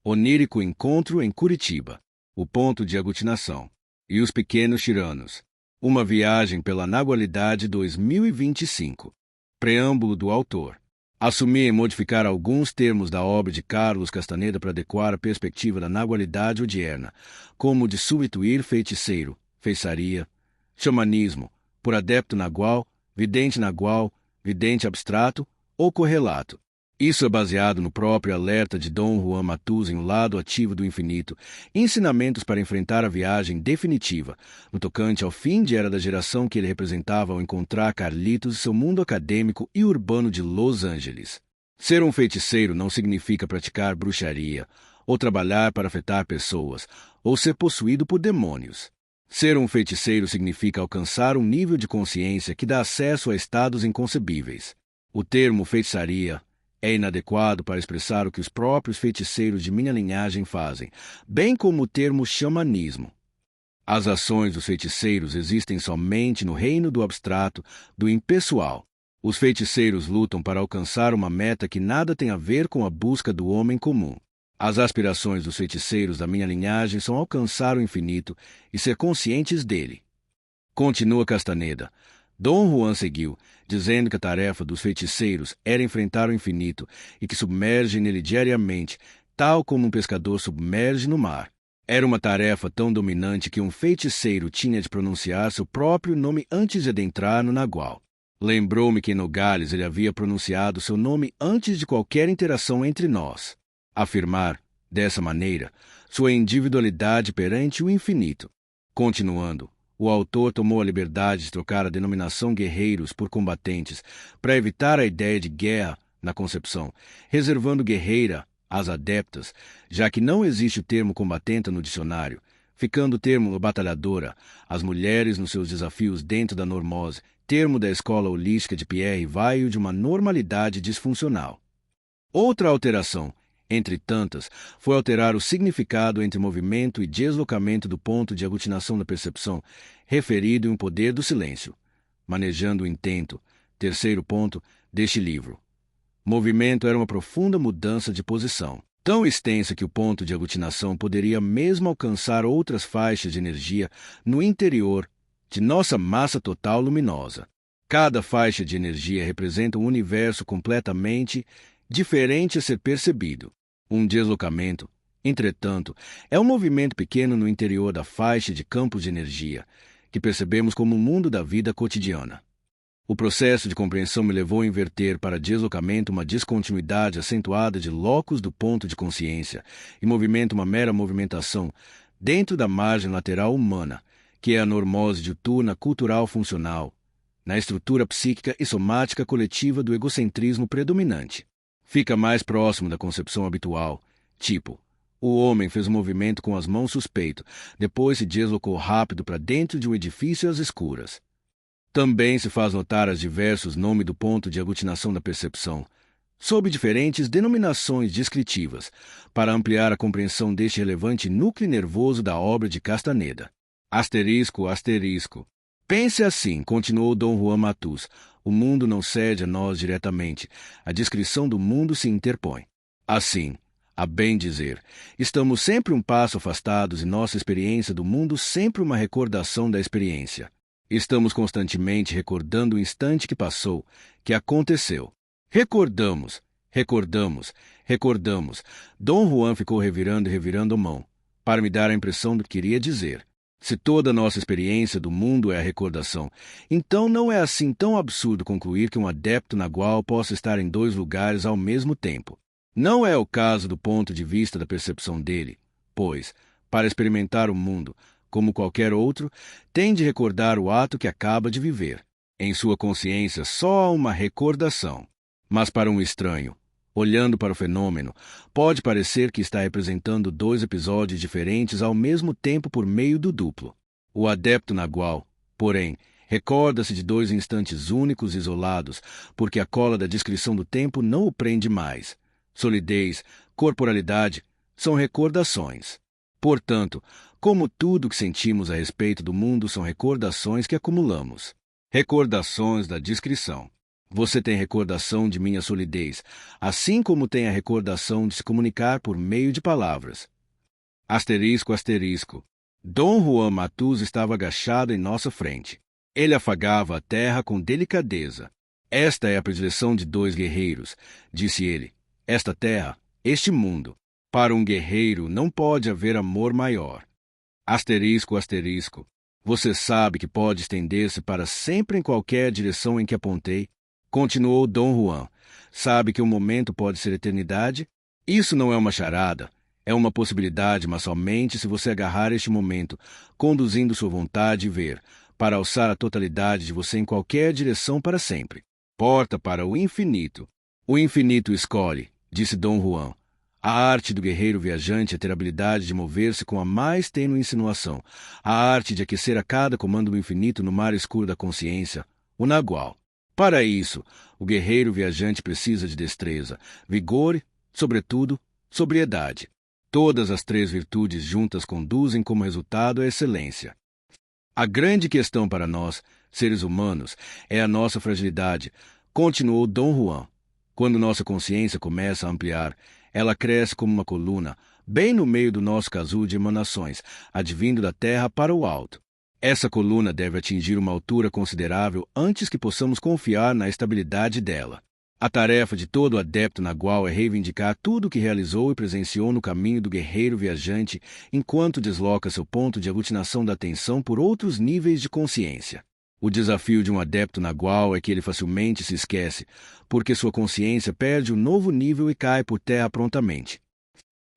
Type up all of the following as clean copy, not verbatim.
Onírico encontro em Curitiba. O ponto de aglutinação. E os pequenos tiranos. Uma viagem pela Nagualidade 2025. Preâmbulo do autor. Assumir e modificar alguns termos da obra de Carlos Castaneda para adequar a perspectiva da nagualidade odierna, como o de substituir feiticeiro, feitiçaria, xamanismo, por adepto nagual, vidente abstrato ou correlato. Isso é baseado no próprio alerta de Dom Juan Matus em O Lado Ativo do Infinito, ensinamentos para enfrentar a viagem definitiva, no tocante ao fim de era da geração que ele representava ao encontrar Carlitos e seu mundo acadêmico e urbano de Los Angeles. Ser um feiticeiro não significa praticar bruxaria, ou trabalhar para afetar pessoas, ou ser possuído por demônios. Ser um feiticeiro significa alcançar um nível de consciência que dá acesso a estados inconcebíveis. O termo feitiçaria é inadequado para expressar o que os próprios feiticeiros de minha linhagem fazem, bem como o termo xamanismo. As ações dos feiticeiros existem somente no reino do abstrato, do impessoal. Os feiticeiros lutam para alcançar uma meta que nada tem a ver com a busca do homem comum. As aspirações dos feiticeiros da minha linhagem são alcançar o infinito e ser conscientes dele. Continua Castaneda. Dom Juan seguiu, dizendo que a tarefa dos feiticeiros era enfrentar o infinito e que submergem nele diariamente, tal como um pescador submerge no mar. Era uma tarefa tão dominante que um feiticeiro tinha de pronunciar seu próprio nome antes de adentrar no Nagual. Lembrou-me que em Nogales ele havia pronunciado seu nome antes de qualquer interação entre nós. Afirmar, dessa maneira, sua individualidade perante o infinito. Continuando, o autor tomou a liberdade de trocar a denominação guerreiros por combatentes para evitar a ideia de guerra na concepção, reservando guerreira às adeptas, já que não existe o termo combatenta no dicionário, ficando o termo batalhadora, as mulheres nos seus desafios dentro da normose, termo da escola holística de Pierre Weil de uma normalidade disfuncional. Outra alteração, entre tantas, foi alterar o significado entre movimento e deslocamento do ponto de aglutinação da percepção, referido em O Poder do Silêncio, manejando o intento, terceiro ponto, deste livro. Movimento era uma profunda mudança de posição, tão extensa que o ponto de aglutinação poderia mesmo alcançar outras faixas de energia no interior de nossa massa total luminosa. Cada faixa de energia representa um universo completamente diferente a ser percebido. Um deslocamento, entretanto, é um movimento pequeno no interior da faixa de campos de energia, que percebemos como o mundo da vida cotidiana. O processo de compreensão me levou a inverter para deslocamento uma descontinuidade acentuada de locus do ponto de consciência e movimento uma mera movimentação dentro da margem lateral humana, que é a normose diuturna cultural funcional, na estrutura psíquica e somática coletiva do egocentrismo predominante. Fica mais próximo da concepção habitual, tipo, o homem fez um movimento com as mãos suspeito, depois se deslocou rápido para dentro de um edifício às escuras. Também se faz notar os diversos nomes do ponto de aglutinação da percepção, sob diferentes denominações descritivas, para ampliar a compreensão deste relevante núcleo nervoso da obra de Castaneda. Asterisco, asterisco. Pense assim, continuou Dom Juan Matus, o mundo não cede a nós diretamente, a descrição do mundo se interpõe. Assim, a bem dizer, estamos sempre um passo afastados e nossa experiência do mundo sempre uma recordação da experiência. Estamos constantemente recordando o instante que passou, que aconteceu. Recordamos, recordamos, recordamos. Dom Juan ficou revirando e revirando a mão, para me dar a impressão do que queria dizer. Se toda a nossa experiência do mundo é a recordação, então não é assim tão absurdo concluir que um adepto nagual possa estar em dois lugares ao mesmo tempo. Não é o caso do ponto de vista da percepção dele, pois, para experimentar o mundo, como qualquer outro, tem de recordar o ato que acaba de viver. Em sua consciência só há uma recordação. Mas para um estranho, olhando para o fenômeno, pode parecer que está representando dois episódios diferentes ao mesmo tempo por meio do duplo. O adepto nagual, porém, recorda-se de dois instantes únicos e isolados, porque a cola da descrição do tempo não o prende mais. Solidez, corporalidade, são recordações. Portanto, como tudo que sentimos a respeito do mundo são recordações que acumulamos. Recordações da descrição. Você tem recordação de minha solidez, assim como tem a recordação de se comunicar por meio de palavras. Asterisco, asterisco. Dom Juan Matus estava agachado em nossa frente. Ele afagava a terra com delicadeza. Esta é a predileção de dois guerreiros, disse ele. Esta terra, este mundo. Para um guerreiro não pode haver amor maior. Asterisco, asterisco. Você sabe que pode estender-se para sempre em qualquer direção em que apontei? Continuou Dom Juan. Sabe que um momento pode ser eternidade? Isso não é uma charada. É uma possibilidade, mas somente se você agarrar este momento, conduzindo sua vontade e ver, para alçar a totalidade de você em qualquer direção para sempre. Porta para o infinito. O infinito escolhe, disse Dom Juan. A arte do guerreiro viajante é ter a habilidade de mover-se com a mais tênue insinuação, a arte de aquecer a cada comando do infinito no mar escuro da consciência, o nagual. Para isso, o guerreiro viajante precisa de destreza, vigor e, sobretudo, sobriedade. Todas as três virtudes juntas conduzem como resultado à excelência. A grande questão para nós, seres humanos, é a nossa fragilidade, continuou Dom Juan. Quando nossa consciência começa a ampliar, ela cresce como uma coluna, bem no meio do nosso casulo de emanações, advindo da terra para o alto. Essa coluna deve atingir uma altura considerável antes que possamos confiar na estabilidade dela. A tarefa de todo adepto nagual é reivindicar tudo o que realizou e presenciou no caminho do guerreiro viajante, enquanto desloca seu ponto de aglutinação da atenção por outros níveis de consciência. O desafio de um adepto nagual é que ele facilmente se esquece, porque sua consciência perde um novo nível e cai por terra prontamente.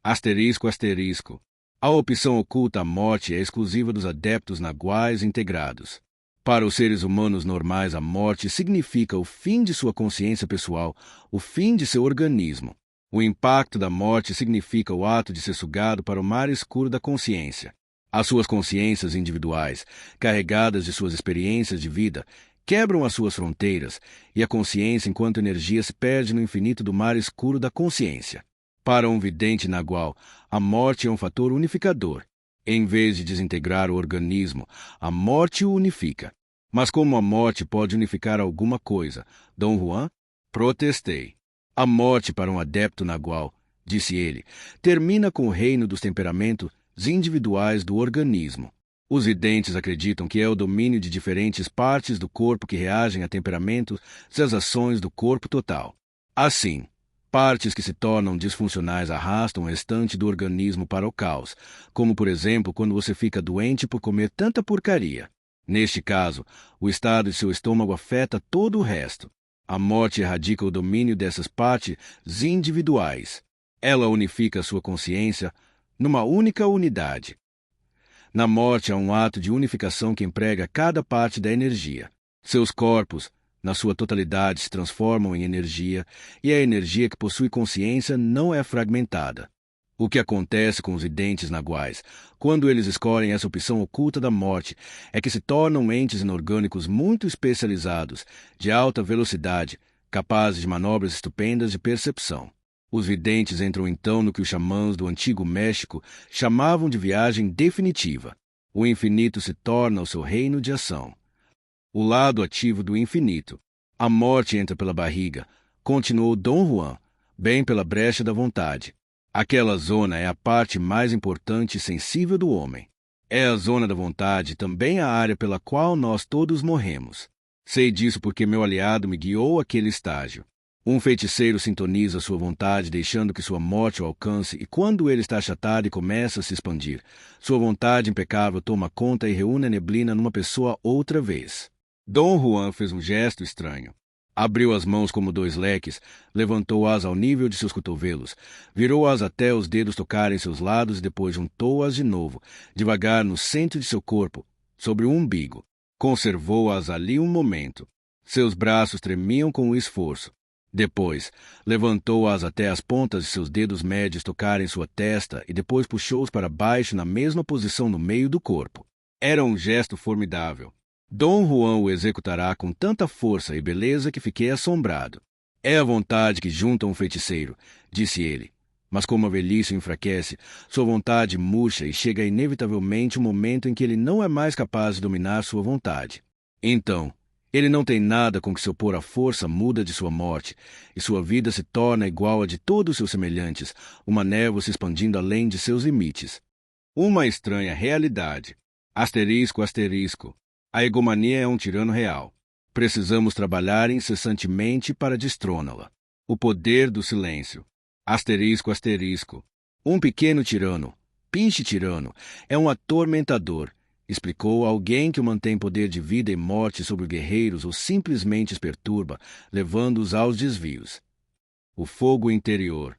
Asterisco, asterisco. A opção oculta à morte é exclusiva dos adeptos naguais integrados. Para os seres humanos normais, a morte significa o fim de sua consciência pessoal, o fim de seu organismo. O impacto da morte significa o ato de ser sugado para o mar escuro da consciência. As suas consciências individuais, carregadas de suas experiências de vida, quebram as suas fronteiras, e a consciência enquanto energia se perde no infinito do mar escuro da consciência. Para um vidente nagual, a morte é um fator unificador. Em vez de desintegrar o organismo, a morte o unifica. Mas como a morte pode unificar alguma coisa, Dom Juan? Protestei. A morte para um adepto nagual, disse ele, termina com o reino dos temperamentos individuais do organismo. Os videntes acreditam que é o domínio de diferentes partes do corpo que reagem a temperamentos e às ações do corpo total. Assim, partes que se tornam disfuncionais arrastam o restante do organismo para o caos, como, por exemplo, quando você fica doente por comer tanta porcaria. Neste caso, o estado de seu estômago afeta todo o resto. A morte erradica o domínio dessas partes individuais. Ela unifica sua consciência numa única unidade. Na morte há um ato de unificação que emprega cada parte da energia. Seus corpos, na sua totalidade, se transformam em energia, e a energia que possui consciência não é fragmentada. O que acontece com os videntes naguais, quando eles escolhem essa opção oculta da morte, é que se tornam entes inorgânicos muito especializados, de alta velocidade, capazes de manobras estupendas de percepção. Os videntes entram então no que os xamãs do Antigo México chamavam de viagem definitiva. O infinito se torna o seu reino de ação. O lado ativo do infinito. A morte entra pela barriga, continuou Dom Juan, bem pela brecha da vontade. Aquela zona é a parte mais importante e sensível do homem. É a zona da vontade, também a área pela qual nós todos morremos. Sei disso porque meu aliado me guiou àquele estágio. Um feiticeiro sintoniza sua vontade, deixando que sua morte o alcance, e quando ele está achatado e começa a se expandir, sua vontade impecável toma conta e reúne a neblina numa pessoa outra vez. Dom Juan fez um gesto estranho. Abriu as mãos como dois leques, levantou-as ao nível de seus cotovelos, virou-as até os dedos tocarem seus lados e depois juntou-as de novo, devagar no centro de seu corpo, sobre o umbigo. Conservou-as ali um momento. Seus braços tremiam com o esforço. Depois, levantou-as até as pontas de seus dedos médios tocarem sua testa e depois puxou-os para baixo na mesma posição no meio do corpo. Era um gesto formidável. Dom Juan o executará com tanta força e beleza que fiquei assombrado. É a vontade que junta um feiticeiro, disse ele. Mas como a velhice o enfraquece, sua vontade murcha e chega inevitavelmente um momento em que ele não é mais capaz de dominar sua vontade. Então, Ele não tem nada com que se opor à força muda de sua morte, e sua vida se torna igual à de todos seus semelhantes, uma névoa se expandindo além de seus limites. Uma estranha realidade. Asterisco, asterisco. A egomania é um tirano real. Precisamos trabalhar incessantemente para destrôná-la. O poder do silêncio. Asterisco, asterisco. Um pequeno tirano, pinche tirano, é um atormentador, explicou alguém que o mantém poder de vida e morte sobre guerreiros ou simplesmente os perturba, levando-os aos desvios. O fogo interior.